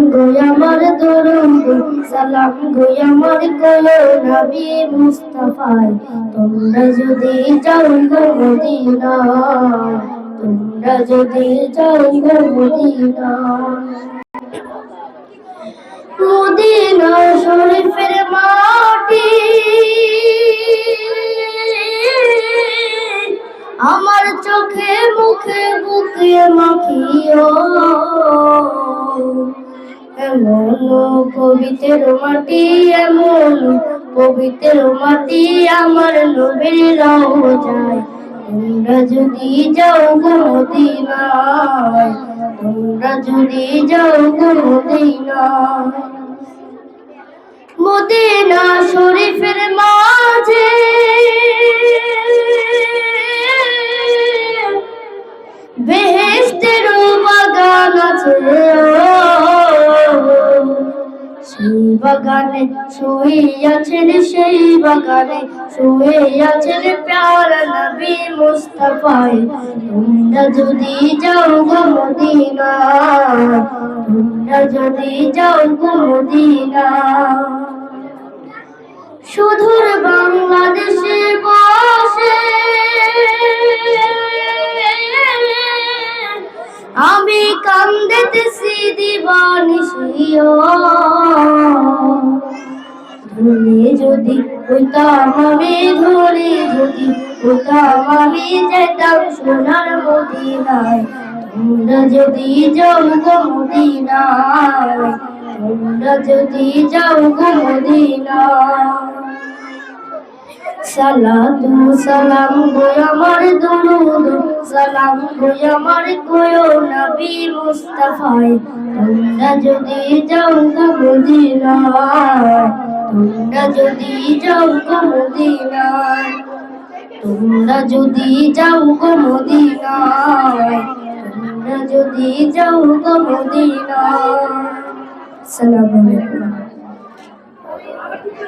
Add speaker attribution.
Speaker 1: আমার দরুদ সালাম গো আমার কোলো নবী মুস্তাফায় তোমরা যদি যাও গো মদিনায় তোমরা যদি যাও গো মদিনায় মদিনা শরীফের মাটি আমার চোখে মুখে বুকে মাখিও এমন পবিত্র মাটি এমন পবিত্র মাটি আমার নবীর রওজায় তোমরা যদি যাও গো মদিনায় তোমরা যদি যাও গো মদিনায় মদিনা শরীফের মাঝে বেহেশতের বাগান আছে সেই বাগানে শুয়ে আছেন সেই বাগানে শুয়ে আছেন প্যারা নবী মুস্তাফায় তোমরা যদি যাও গো মদিনায় তোমরা যদি যাও গো মদিনায় সুদূর বাংলাদেশে বসে আমি কান্দিতেছি দিবানিশিও ধরে যদি হইতাম আমি ধরে যদি হইতাম আমি যেতাম সোনার মদিনায় তোমরা যদি যাও গো মদিনায় তোমরা যদি যাও গো মদিনায় সালাতু সালাম গো আমার দরুদ সালাম গো আমার কোয়ো নবী মুস্তাফায় তোমরা যদি যাও গো মদিনায় তোমরা যদি যাও গো মদিনায় তোমরা যদি যাও গো মদিনায় তোমরা যদি যাও গো মদিনায় আসসালামু আলাইকুম।